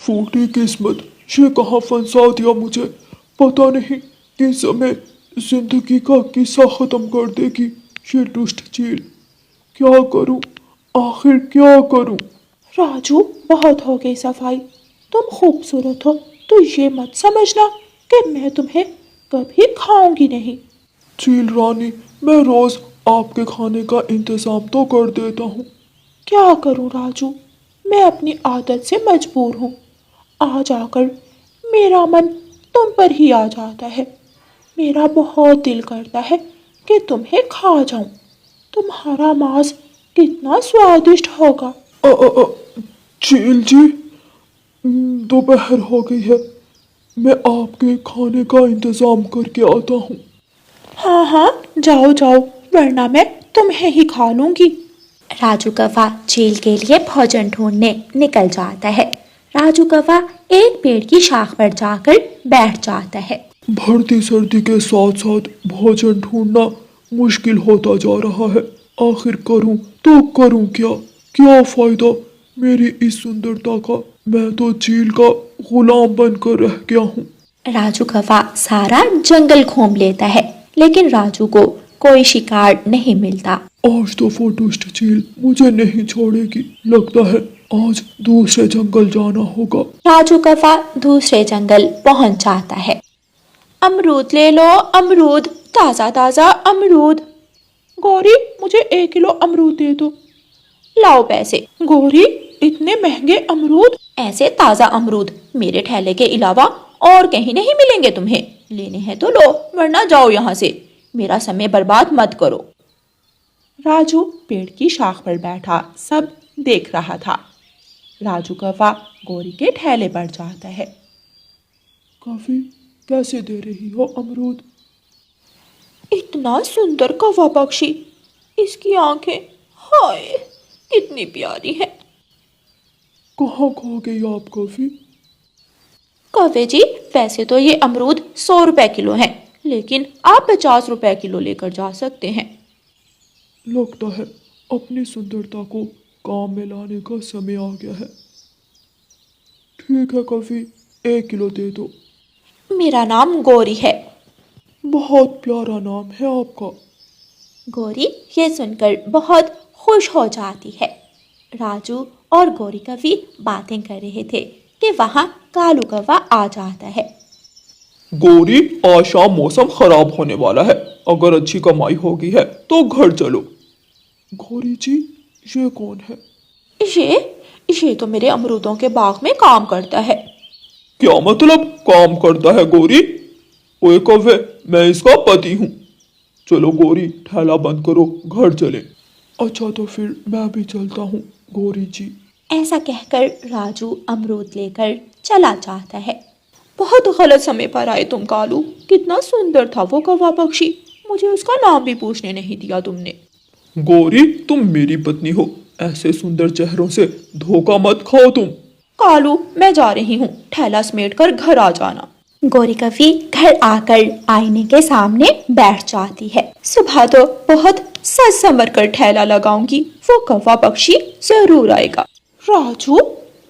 फूटी किस्मत, ये कहाँ फंसा दिया मुझे। पता नहीं किस समय जिंदगी का किस्सा खत्म कर देगी ये दुष्ट चील। क्या करूं, आखिर क्या करूं। राजू, बहुत हो गई सफाई। तुम खूबसूरत हो तो ये मत समझना कि मैं तुम्हें कभी खाऊंगी नहीं। चील रानी, मैं रोज आपके खाने का इंतजाम तो कर देता हूँ। क्या करूं राजू, मैं अपनी आदत से मजबूर हूँ। आ जाकर मेरा मन तुम पर ही आ जाता है। मेरा बहुत दिल करता है कि तुम्हें खा जाऊं। तुम्हारा मांस कितना स्वादिष्ट होगा। अ, अ, अ, चील जी, दोपहर हो गई है। मैं आपके खाने का इंतजाम करके आता हूँ। हाँ हाँ, जाओ जाओ, वरना मैं तुम्हें ही खा लूंगी। राजू कौवा चील के लिए भोजन ढूंढने निकल जाता है। राजू कौवा एक पेड़ की शाख पर जाकर बैठ जाता है। बढ़ती सर्दी के साथ साथ भोजन ढूंढना मुश्किल होता जा रहा है। आखिर करूं तो करूं क्या। क्या फायदा मेरी इस सुंदरता का। मैं तो चील का गुलाम बनकर रह गया हूँ। राजू कौवा सारा जंगल घूम लेता है, लेकिन राजू को कोई शिकार नहीं मिलता। आज तो वो दुष्ट चील मुझे नहीं छोड़ेगी। लगता है आज दूसरे जंगल जाना होगा। राजू कौवा दूसरे जंगल पहुंच जाता है। अमरूद ले लो, अमरूद, ताजा ताजा अमरूद। गौरी, मुझे 1 किलो अमरूद दे दो। लाओ पैसे। गौरी, इतने महंगे अमरूद। ऐसे ताजा अमरूद मेरे ठेले के अलावा और कहीं नहीं मिलेंगे तुम्हें। लेने हैं तो लो, वरना जाओ यहाँ से। मेरा समय बर्बाद मत करो। राजू पेड़ की शाख पर बैठा सब देख रहा था। राजू कौवा गौरी के ठेले पर जाता है। काफी कैसे दे रही हो अमरूद। इतना सुंदर कौवा पक्षी, इसकी आंखें हाय कितनी प्यारी है। कहाँ खो गई आप काफी। कौवे जी, वैसे तो ये अमरूद 100 रुपए किलो हैं, लेकिन आप 50 रुपए किलो लेकर जा सकते हैं। लगता है अपनी सुंदरता को काम में लाने का समय आ गया है। ठीक है काफी, 1 किलो दे दो। मेरा नाम गौरी है। बहुत प्यारा नाम है आपका। गौरी ये सुनकर बहुत खुश हो जाती है। राजू और गौरी कौवी बातें कर रहे थे कि वहां कालू कौवा आ जाता है। गौरी, आज शाम मौसम खराब होने वाला है। अगर अच्छी कमाई होगी है तो घर चलो। गौरी जी, ये कौन है। ये तो मेरे अमरूदों के बाग में काम करता है। क्या मतलब काम करता है गौरी। ओए कौवे, मैं इसका पति हूँ। चलो गौरी, ठेला बंद करो, घर चले। अच्छा तो फिर मैं भी चलता हूँ गौरी जी। ऐसा कहकर राजू अमरूद लेकर चला जाता है। बहुत गलत समय पर आए तुम कालू। कितना सुंदर था वो कौवा पक्षी, मुझे उसका नाम भी पूछने नहीं दिया तुमने। गौरी, तुम मेरी पत्नी हो, ऐसे सुंदर चेहरों से धोखा मत खाओ तुम। कालू, मैं जा रही हूँ, ठेला समेट कर घर आ जाना। गौरी कौवी घर आकर आईने के सामने बैठ जाती है। सुबह तो बहुत सज संवर कर ठेला लगाऊंगी, वो कौवा पक्षी जरूर आएगा। राजू,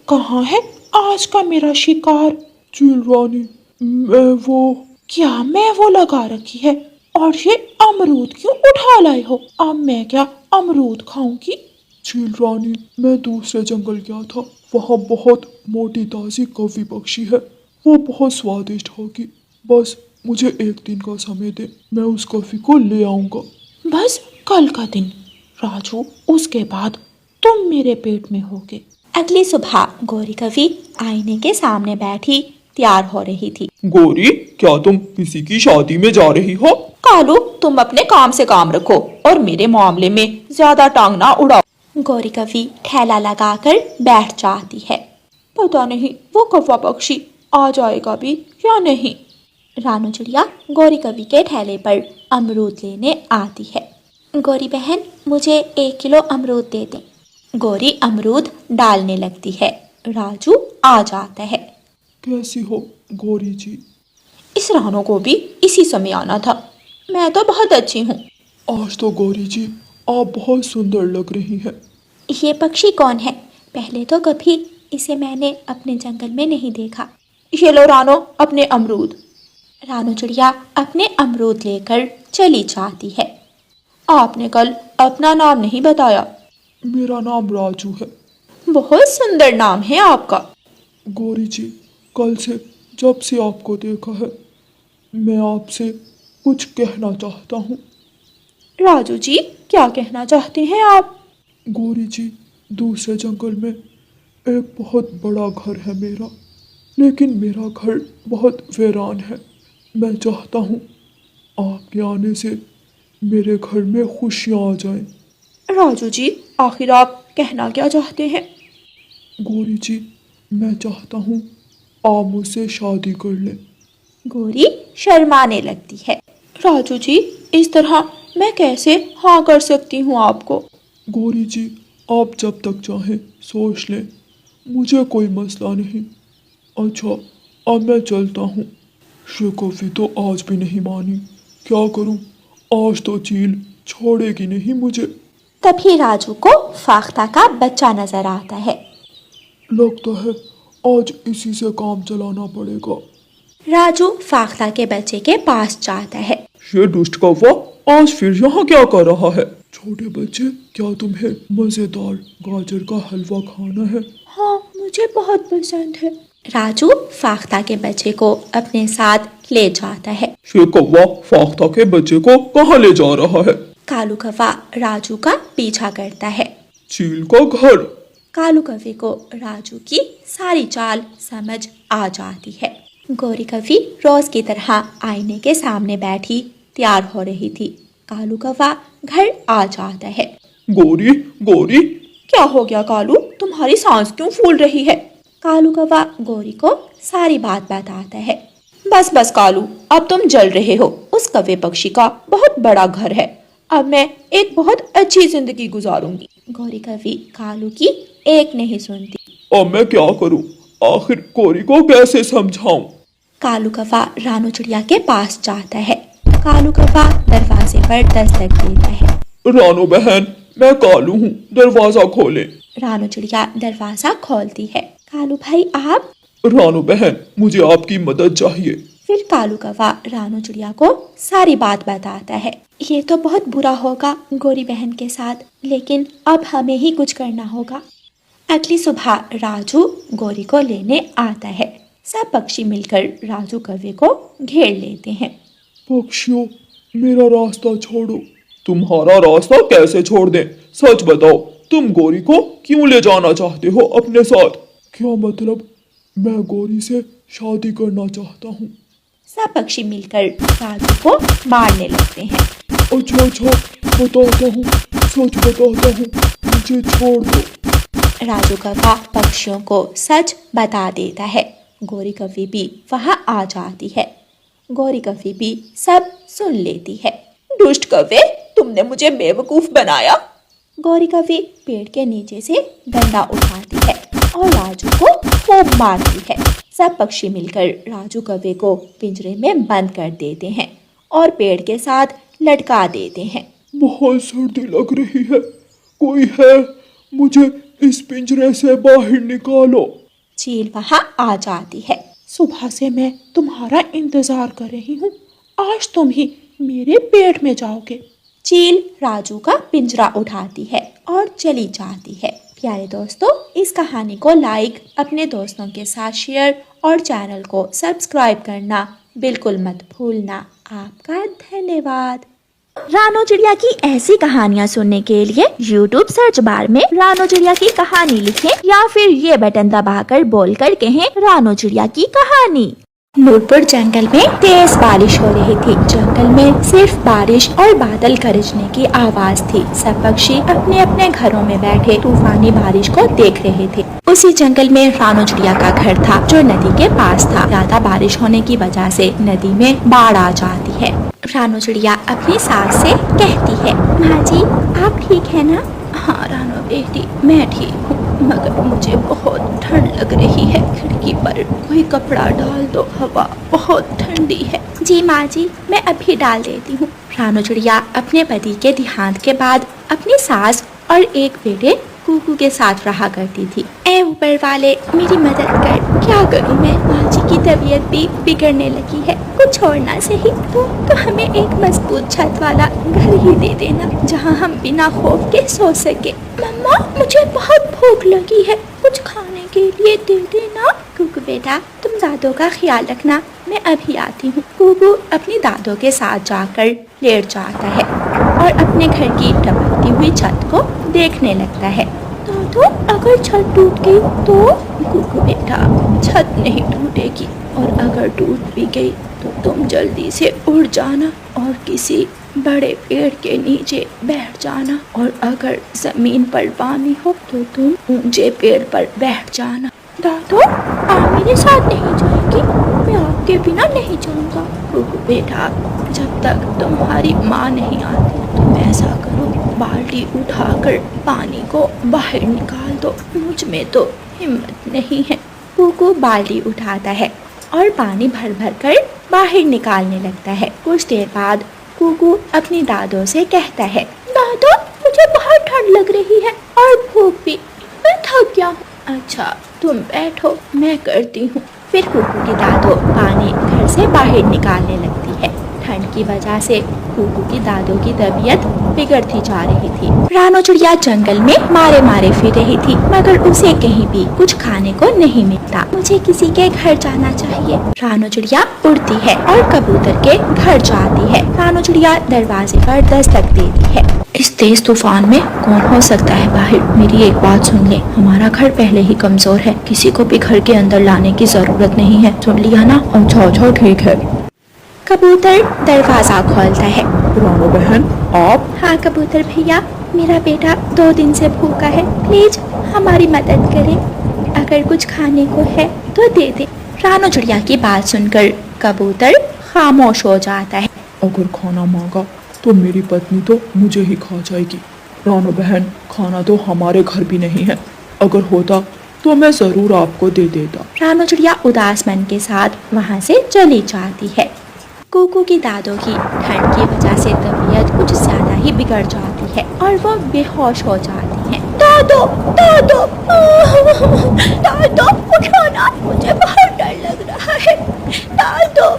कहाँ है आज का मेरा शिकार। चील रानी, क्या मैं वो लगा रखी है, और ये अमरूद क्यों उठा लाए हो। अब मैं क्या अमरूद खाऊंगी। चील रानी, मैं दूसरे जंगल गया था। वहाँ बहुत मोटी ताजी कौवी पक्षी है। वो बहुत स्वादिष्ट होगी। बस मुझे 1 दिन का समय दे, मैं उस कौवी को ले आऊंगा। बस कल का दिन राजू, उसके बाद तुम मेरे पेट में होगे। अगली सुबह गौरी कौवी आईने के सामने बैठी तैयार हो रही थी। गौरी, क्या तुम किसी की शादी में जा रही हो। कालू, तुम अपने काम से काम रखो और मेरे मामले में ज्यादा टांग ना उड़ाओ। गौरी कौवी ठेला लगाकर बैठ जाती है। पता नहीं वो कौवा पक्षी आ जाएगा भी या नहीं। रानू चिड़िया गौरी कौवी के ठेले पर अमरूद लेने आती है। गौरी बहन, मुझे 1 किलो अमरूद दे दें। गौरी अमरूद डालने लगती है। राजू आ जाता है। कैसी हो गौरी जी। इस रानू को भी इसी समय आना था। मैं तो बहुत अच्छी हूँ। आज तो गौरी जी आप बहुत सुंदर लग रही हैं। ये पक्षी कौन है, पहले तो कभी इसे मैंने अपने जंगल में नहीं देखा। ये लो रानो अपने अमरूद। रानू चिड़िया अपने अमरूद लेकर चली जाती है। आपने कल अपना नाम नहीं बताया। मेरा नाम राजू है। बहुत सुंदर नाम है आपका। गौरी जी, कल से जब से आपको देखा है मैं आपसे कुछ कहना चाहता हूँ। राजू जी, क्या कहना चाहते हैं आप? गौरी जी, दूसरे जंगल में एक बहुत बड़ा घर है मेरा, लेकिन मेरा घर बहुत वीरान है। मैं चाहता हूँ आपके आने से मेरे घर में खुशियाँ आ जाएं। राजू जी, आखिर आप कहना क्या चाहते हैं? गौरी जी, मैं चाहता हूँ आप मुझसे शादी कर लें। गौरी शर्माने लगती है। राजू जी, इस तरह मैं कैसे हाँ कर सकती हूँ आपको? गौरी जी, आप जब तक चाहें सोच लें, मुझे कोई मसला नहीं। अच्छा, अब मैं चलता हूँ। शिकवी तो आज भी नहीं मानी, क्या करूँ? आज तो चील छोड़ेगी नहीं मुझे। तभी राजू को फाख्ता का बच्चा नजर आता है। लगता है आज इसी से काम चलाना पड़ेगा। राजू फाख्ता के बच्चे के पास जाता है। ये दुष्ट कौवा आज फिर यहाँ क्या कर रहा है? छोटे बच्चे, क्या तुम्हें मजेदार गाजर का हलवा खाना है? हाँ, मुझे बहुत पसंद है। राजू फाख्ता के बच्चे को अपने साथ ले जाता है। ये कौवा फाख्ता के बच्चे को कहाँ ले जा रहा है? कालू कौवा राजू का पीछा करता है। चील का घर। कालू कौवे को राजू की सारी चाल समझ आ जाती है। गौरी कौवी रोज की तरह आईने के सामने बैठी तैयार हो रही थी। कालू कौवा घर आ जाता है। गौरी, गौरी, क्या हो गया कालू? तुम्हारी सांस क्यों फूल रही है? कालू कौवा गौरी को सारी बात बताता है। बस बस कालू, अब तुम जल रहे हो। उस कौवे पक्षी का बहुत बड़ा घर है। अब मैं एक बहुत अच्छी जिंदगी गुजारूंगी। गौरी कौवी कालू की एक नहीं सुनती। अब मैं क्या करूं? आखिर गौरी को कैसे समझाऊं? कालू कौवा रानू चिड़िया के पास जाता है। कालू कौवा दरवाजे पर दस्तक देता है। रानू बहन, मैं कालू हूँ, दरवाजा खोले। रानू चिड़िया दरवाजा खोलती है। कालू भाई आप? रानू बहन, मुझे आपकी मदद चाहिए। फिर कालू कौवा रानू चिड़िया को सारी बात बताता है। ये तो बहुत बुरा होगा गौरी बहन के साथ, लेकिन अब हमें ही कुछ करना होगा। अगली सुबह राजू गौरी को लेने आता है। सब पक्षी मिलकर राजू कौवे को घेर लेते हैं। पक्षियों, मेरा रास्ता छोड़ो। तुम्हारा रास्ता कैसे छोड़ दें? सच बताओ, तुम गौरी को क्यों ले जाना चाहते हो अपने साथ? क्या मतलब? मैं गौरी से शादी करना चाहता हूँ। सब पक्षी मिलकर राजू को मारने लगते हैं। अच्छा अच्छा, बताता हूँ, सच बताता हूँ, मुझे छोड़ दो। राजू कौवा पक्षियों को सच बता देता है। गौरी कौवी भी वहाँ आ जाती है। गौरी कौवी भी सब सुन लेती है। दुष्ट कौवे, तुमने मुझे बेवकूफ बनाया। गौरी कौवी पेड़ के नीचे से डंडा उठाती है और राजू को खूब मारती है। सब पक्षी मिलकर राजू कौवे को पिंजरे में बंद कर देते हैं और पेड़ के साथ लटका देते हैं। बहुत सर्दी लग रही है, कोई है? मुझे इस पिंजरे से बाहर निकालो। चील वहाँ आ जाती है। सुबह से मैं तुम्हारा इंतजार कर रही हूँ, आज तुम ही मेरे पेट में जाओगे। चील राजू का पिंजरा उठाती है और चली जाती है। प्यारे दोस्तों, इस कहानी को लाइक, अपने दोस्तों के साथ शेयर और चैनल को सब्सक्राइब करना बिल्कुल मत भूलना। आपका धन्यवाद। रानू चिड़िया की ऐसी कहानियाँ सुनने के लिए YouTube सर्च बार में रानू चिड़िया की कहानी लिखें या फिर ये बटन दबाकर बोलकर कहें रानू चिड़िया की कहानी। नूरपुर जंगल में तेज बारिश हो रही थी। जंगल में सिर्फ बारिश और बादल गरजने की आवाज थी। सब पक्षी अपने अपने घरों में बैठे तूफानी बारिश को देख रहे थे। उसी जंगल में रानू चिड़िया का घर था जो नदी के पास था। ज्यादा बारिश होने की वजह से नदी में बाढ़ आ जाती है। रानू चिड़िया अपनी सास से कहती है, माँ जी आप ठीक है ना? हाँ रानू बेटी, मैं ठीक हूँ, मगर मुझे बहुत ठंड लग रही है। खिड़की पर कोई कपड़ा डाल दो, हवा बहुत ठंडी है। जी माँ जी, मैं अभी डाल देती हूँ। रानू चिड़िया अपने पति के देहांत के बाद अपनी सास और एक बेटे कूकू के साथ रहा करती थी। ऐ ऊपर वाले मेरी मदद कर, क्या करूं मैं, माँ जी की तबीयत भी बिगड़ने लगी है, कुछ और ना सही तो हमें एक मजबूत छत वाला घर ही दे देना जहाँ हम बिना खौफ के सो सके। मम्मा मुझे बहुत भूख लगी है, कुछ खाने के लिए दे देना। कूकू बेटा तुम दादों का ख्याल रखना, मैं अभी आती हूँ। कूकू अपनी दादों के साथ जाकर लेट जाता है और अपने घर की टपकती हुई छत को देखने लगता है। दादो अगर छत टूट गई तो? कूकू बेटा छत नहीं टूटेगी, और अगर टूट भी गई तो तुम जल्दी से उड़ जाना और किसी बड़े पेड़ के नीचे बैठ जाना, और अगर जमीन पर पानी हो तो तुम ऊंचे पेड़ पर बैठ जाना। दादो आप मेरे साथ नहीं जाएंगी? मैं आपके बिना नहीं जाऊंगा। कूकू बेटा जब तक तुम्हारी माँ नहीं आती तुम ऐसा करो, बाल्टी उठाकर पानी को बाहर निकाल दो, मुझ में तो हिम्मत नहीं है। कूकू बाल्टी उठाता है और पानी भर भर कर बाहर निकालने लगता है। कुछ देर बाद कूकू अपनी दादों से कहता है, दादो मुझे बहुत ठंड लग रही है और भूख भी, मैं थक गया हूँ। अच्छा तुम बैठो, मैं करती हूँ। फिर कूकू की दादो पानी घर से बाहर निकालने लगती है। ठंड की वजह से कूकू की दादों की तबीयत बिगड़ती जा रही थी। रानो चिड़िया जंगल में मारे मारे फिर रही थी, मगर उसे कहीं भी कुछ खाने को नहीं मिलता। मुझे किसी के घर जाना चाहिए। रानो चिड़िया उड़ती है और कबूतर के घर जाती है। रानो चिड़िया दरवाजे पर दस्तक देती है। इस तेज तूफान में कौन हो सकता है बाहर? मेरी एक बात सुन ले, हमारा घर पहले ही कमजोर है, किसी को भी घर के अंदर लाने की जरूरत नहीं है, सुन लिया ना? अच्छा अच्छा ठीक है। कबूतर दरवाजा खोलता है। रानो बहन आप? हाँ कबूतर भैया, मेरा बेटा 2 दिन से भूखा है, प्लीज हमारी मदद करें, अगर कुछ खाने को है तो दे दे। रानो चिड़िया की बात सुनकर कबूतर खामोश हो जाता है। अगर खाना मांगा तो मेरी पत्नी तो मुझे ही खा जाएगी। रानो बहन खाना तो हमारे घर भी नहीं है, अगर होता तो मैं जरूर आपको दे देता। रानो चिड़िया उदास मन के साथ वहाँ से चली जाती है। कूकू की दादों की ठंड की वजह से तबीयत कुछ ज्यादा ही बिगड़ जाती है और वो बेहोश हो जाती हैं। दादो दादो दादो उठो ना, मुझे बहुत डर लग रहा है। दादो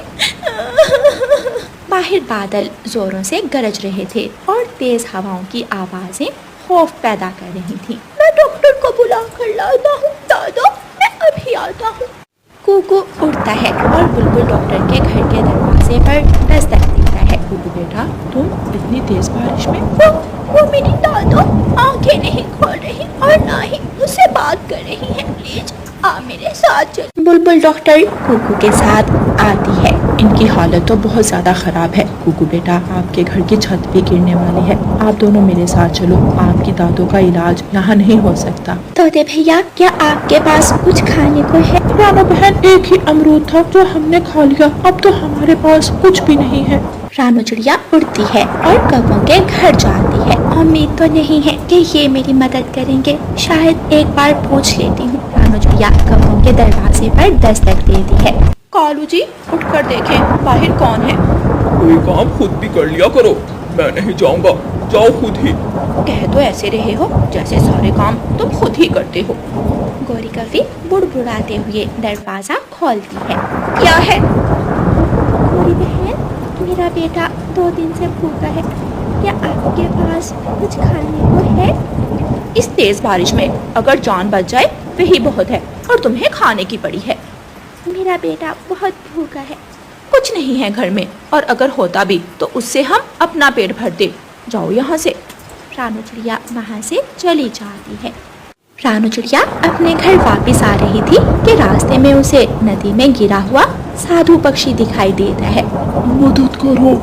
बाहर बादल जोरों से गरज रहे थे और तेज हवाओं की आवाजें खौफ पैदा कर रही थी। मैं डॉक्टर को बुला कर लाता हूँ। दादो मैं अभी आता हूँ। कूकू उड़ता है और बुलबुल डॉक्टर के घर के दरवाजे पर दस्तक देता है। कूकू बेटा तुम इतनी तेज बारिश में? वो मेरी दादो आंखें नहीं खोल रही और ना ही मुझसे बात कर रही है, प्लीज आ मेरे साथ चल। बुलबुल डॉक्टर कूकू के साथ आती है। इनकी हालत तो बहुत ज्यादा खराब है। कूकू बेटा आपके घर की छत भी गिरने वाली है, आप दोनों मेरे साथ चलो, आपकी दादों का इलाज यहाँ नहीं हो सकता। तोते भैया क्या आपके पास कुछ खाने को है? रानो बहन एक ही अमरूद था जो हमने खा लिया, अब तो हमारे पास कुछ भी नहीं है। रानो चिड़िया उड़ती है और कौवों के घर जाती है। उम्मीद तो नहीं है कि ये मेरी मदद करेंगे, शायद एक बार पूछ लेती हूँ। रानो चिड़िया कौवों के दरवाजे पर दस्तक देती है। कालू जी उठकर देखें बाहर कौन है। कोई काम खुद भी कर लिया करो, मैं नहीं जाऊंगा, जाओ खुद ही। कह तो ऐसे रहे हो जैसे सारे काम तुम खुद ही करते हो। गौरी कभी बुड़बुड़ाते हुए दरवाजा खोलती है। क्या है? गौरी बहन मेरा बेटा 2 दिन से भूखा है, क्या आपके पास कुछ खाने को है? इस तेज बारिश में अगर जान बच जाए वही बहुत है, और तुम्हें खाने की पड़ी है। मेरा बेटा बहुत भूखा है। कुछ नहीं है घर में, और अगर होता भी तो उससे हम अपना पेट भर दे। जाओ यहाँ से। रानो चिड़िया वहाँ से चली जाती है। रानो चिड़िया अपने घर वापस आ रही थी कि रास्ते में उसे नदी में गिरा हुआ साधु पक्षी दिखाई देता है। मदद करो,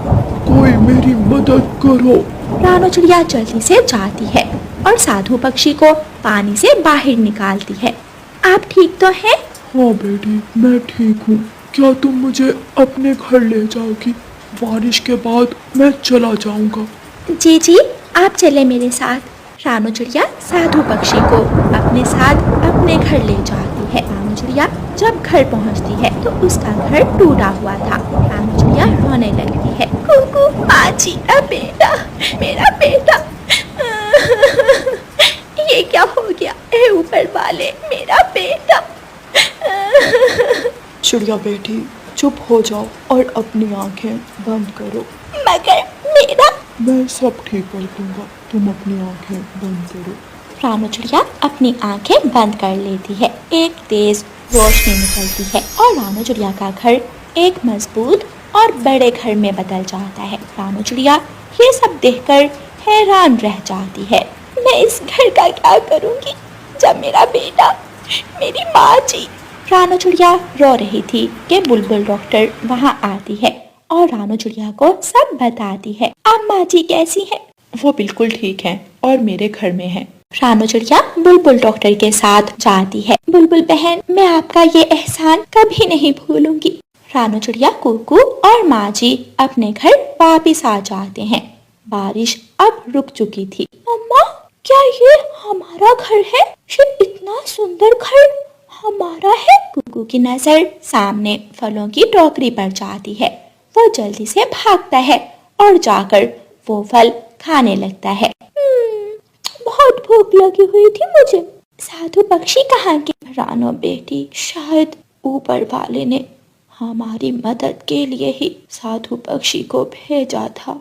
कोई मेरी मदद करो। रानो चिड़िया जल्दी से जाती है और साधु पक्षी को पानी से बाहर निकालती है। आप ठीक तो हैं? हाँ बेटी मैं ठीक हूँ, क्या तुम मुझे अपने घर ले जाओगी? बारिश के बाद मैं चला जाऊंगा। जी जी आप चले मेरे साथ। रानो चिड़िया साधु पक्षी को अपने साथ अपने घर ले जाती है। रानो चिड़िया जब घर पहुंचती है तो उसका घर टूटा हुआ था। रानो चिड़िया रोने लगती है। कूकू माँ जी, बेटा मेरा बेटा ये क्या हो गया? ए ऊपर वाले, मेरा बेटा। चिड़िया बेटी, चुप हो जाओ और अपनी आंखें बंद करो। मगर मेरा। मैं सब ठीक कर दूंगा, तुम अपनी आंखें बंद करो। रानू चिड़िया अपनी आंखें बंद कर लेती है। एक तेज रोशनी निकलती है और रानू चिड़िया का घर एक मजबूत और बड़े घर में बदल जाता है। रानू चिड़िया ये सब देखकर हैरान रह जाती है। मैं इस घर का क्या करूंगी जब मेरा बेटा, मेरी माँ जी। रानू चिड़िया रो रही थी कि बुलबुल डॉक्टर वहाँ आती है और रानू चिड़िया को सब बताती है। अम्मा जी कैसी है? वो बिल्कुल ठीक है और मेरे घर में है। रानू चिड़िया बुलबुल डॉक्टर के साथ जाती है। बुलबुल बहन, मैं आपका ये एहसान कभी नहीं भूलूंगी। रानू चिड़िया, कुकू और माँ जी अपने घर वापिस आ जाते हैं। बारिश अब रुक चुकी थी। अम्मा, क्या ये हमारा घर है? ये इतना सुंदर घर हमारा है? कुकू की नजर सामने फलों की टोकरी पर जाती है। वो जल्दी से भागता है और जाकर वो फल खाने लगता है। बहुत भूख लगी हुई थी मुझे। साधु पक्षी कहाँ के? रानो बेटी, शायद ऊपर वाले ने हमारी मदद के लिए ही साधु पक्षी को भेजा था।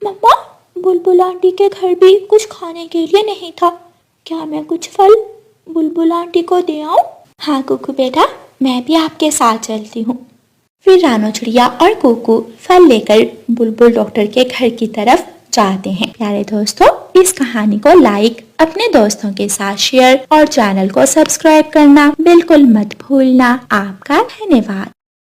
मम्मा, बुलबुल आंटी के घर भी कुछ खाने के लिए नहीं था। क्या मैं कुछ फल बुलबुल आंटी को दे आऊं? हाँ कुकू बेटा, मैं भी आपके साथ चलती हूँ। फिर रानो चिड़िया और कुकू फल लेकर बुलबुल डॉक्टर के घर की तरफ जाते हैं। प्यारे दोस्तों, इस कहानी को लाइक, अपने दोस्तों के साथ शेयर और चैनल को सब्सक्राइब करना बिल्कुल मत भूलना। आपका धन्यवाद।